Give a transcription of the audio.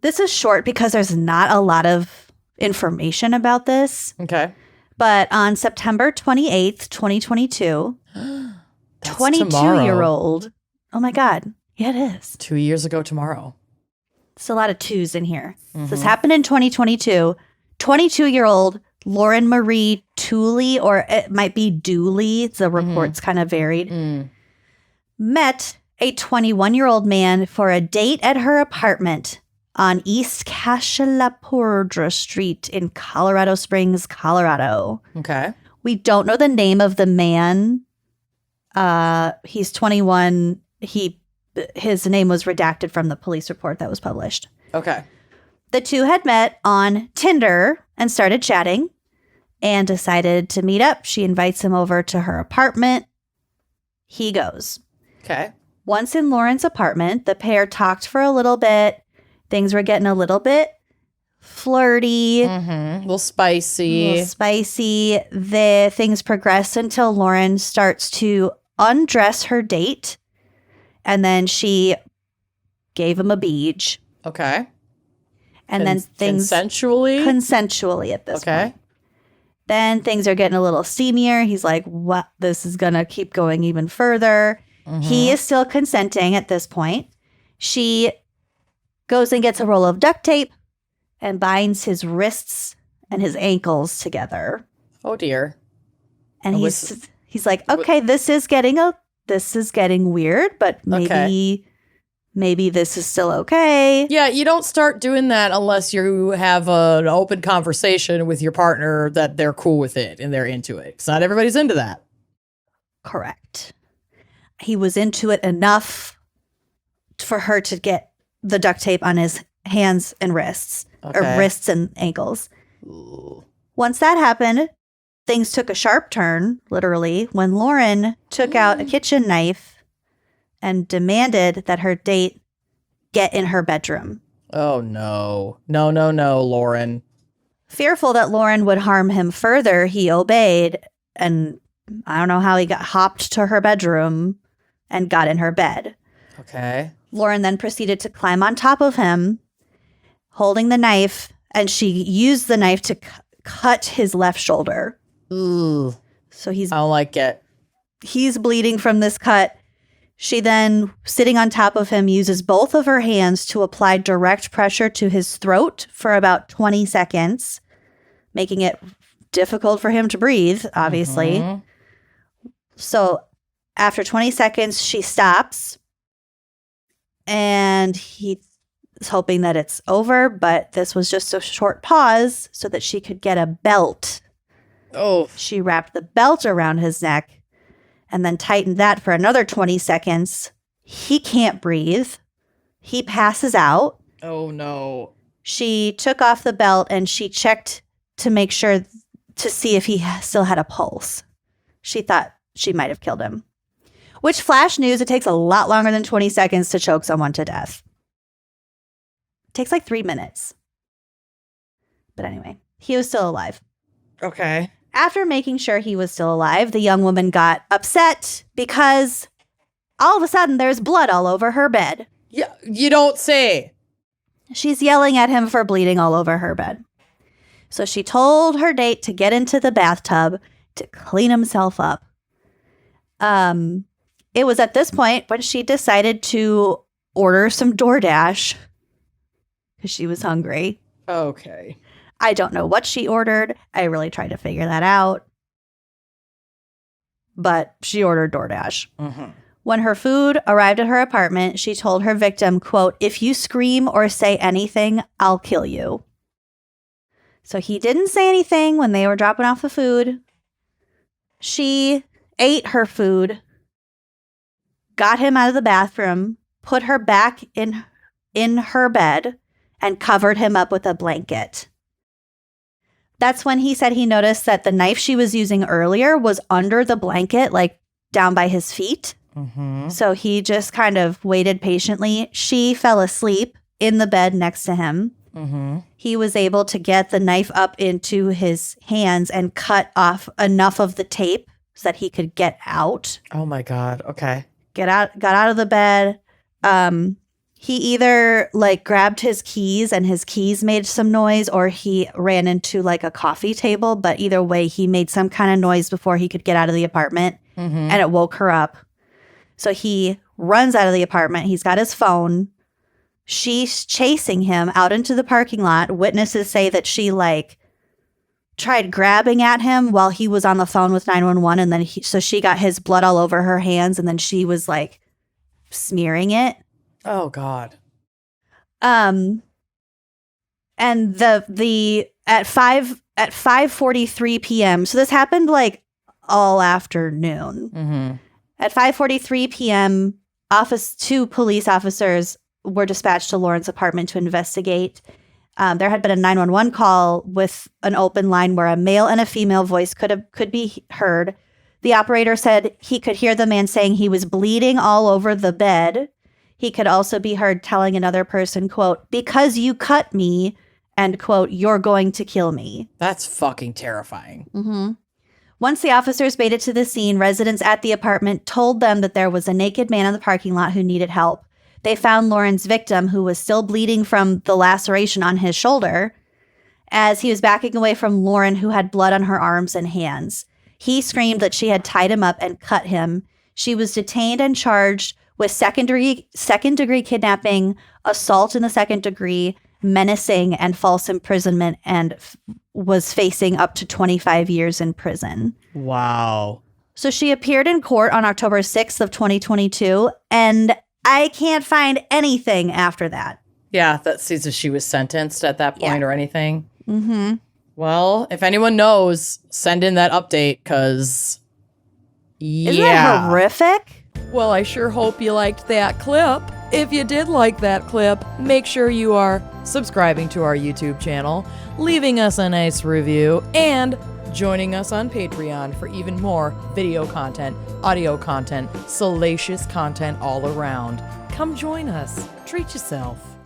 This is short because there's not a lot of information about this. Okay. But on September 28th, 2022, 22-year-old. Oh my God. Yeah, it is. 2 years ago tomorrow. It's a lot of twos in here. So this happened in 2022. 22-year-old Lauren Marie Tooley, or it might be Dooley. The reports kind of varied. Met a 21-year-old man for a date at her apartment on East Cashalapurdra Street in Colorado Springs, Colorado. Okay. We don't know the name of the man. He's 21. His name was redacted from the police report that was published. Okay. The two had met on Tinder and started chatting and decided to meet up. She invites him over to her apartment. He goes. Okay. Once in Lauren's apartment, the pair talked for a little bit. Things were getting a little bit flirty. A little spicy. The things progress until Lauren starts to undress her date. And then she gave him a beach. Okay. And then things... Consensually at this point. Then things are getting a little steamier. He's like, what? This is going to keep going even further. He is still consenting at this point. She goes and gets a roll of duct tape and binds his wrists and his ankles together. Oh, dear. And he's like, okay, this is getting weird, but maybe this is still okay. Yeah, you don't start doing that unless you have an open conversation with your partner that they're cool with it and they're into it. Because not everybody's into that. Correct. He was into it enough for her to get the duct tape on his hands and wrists, or wrists and ankles. Ooh. Once that happened, things took a sharp turn, literally, when Lauren took out a kitchen knife and demanded that her date get in her bedroom. Oh, no. No, Lauren. Fearful that Lauren would harm him further, he obeyed, and I don't know how he hopped to her bedroom and got in her bed. Okay. Lauren then proceeded to climb on top of him, holding the knife, and she used the knife to cut his left shoulder. Ooh. So I don't like it. He's bleeding from this cut. She then, sitting on top of him, uses both of her hands to apply direct pressure to his throat for about 20 seconds, making it difficult for him to breathe, obviously. So after 20 seconds, she stops, and he's hoping that it's over, but this was just a short pause so that she could get a belt. Oh. She wrapped the belt around his neck and then tightened that for another 20 seconds. He can't breathe. He passes out. Oh, no. She took off the belt and she checked to make sure to see if he still had a pulse. She thought she might have killed him. Which, flash news, it takes a lot longer than 20 seconds to choke someone to death. It takes like 3 minutes. But anyway, he was still alive. Okay. After making sure he was still alive, the young woman got upset because all of a sudden there's blood all over her bed. Yeah, you don't say. She's yelling at him for bleeding all over her bed. So she told her date to get into the bathtub to clean himself up. It was at this point when she decided to order some DoorDash because she was hungry. Okay. I don't know what she ordered. I really tried to figure that out. But she ordered DoorDash. When her food arrived at her apartment, she told her victim, quote, "If you scream or say anything, I'll kill you." So he didn't say anything when they were dropping off the food. She ate her food, got him out of the bathroom, put her back in her bed, and covered him up with a blanket. That's when he said he noticed that the knife she was using earlier was under the blanket, like down by his feet. So he just kind of waited patiently. She fell asleep in the bed next to him. He was able to get the knife up into his hands and cut off enough of the tape so that he could get out. Oh my God. Okay. Got out of the bed. He either like grabbed his keys and his keys made some noise, or he ran into like a coffee table. But either way, he made some kind of noise before he could get out of the apartment, and it woke her up. So he runs out of the apartment. He's got his phone. She's chasing him out into the parking lot. Witnesses say that she like tried grabbing at him while he was on the phone with 911, and then so she got his blood all over her hands, and then she was like smearing it. Oh God. And the at 5:43 p.m. So this happened like all afternoon. At 5:43 p.m., two police officers were dispatched to Lauren's apartment to investigate. There had been a 911 call with an open line where a male and a female voice could be heard. The operator said he could hear the man saying he was bleeding all over the bed. He could also be heard telling another person, quote, "Because you cut me," and quote, "You're going to kill me." That's fucking terrifying. Once the officers made it to the scene, residents at the apartment told them that there was a naked man in the parking lot who needed help. They found Lauren's victim, who was still bleeding from the laceration on his shoulder, as he was backing away from Lauren, who had blood on her arms and hands. He screamed that she had tied him up and cut him. She was detained and charged with second-degree kidnapping, assault in the second degree, menacing, and false imprisonment, and was facing up to 25 years in prison. Wow. So she appeared in court on October 6th of 2022, and I can't find anything after that. Yeah, that seems if she was sentenced at that point or anything. Mm-hmm. Well, if anyone knows, send in that update, because Isn't that horrific? Well, I sure hope you liked that clip. If you did like that clip, make sure you are subscribing to our YouTube channel, leaving us a nice review, and joining us on Patreon for even more video content, audio content, salacious content all around. Come join us. Treat yourself.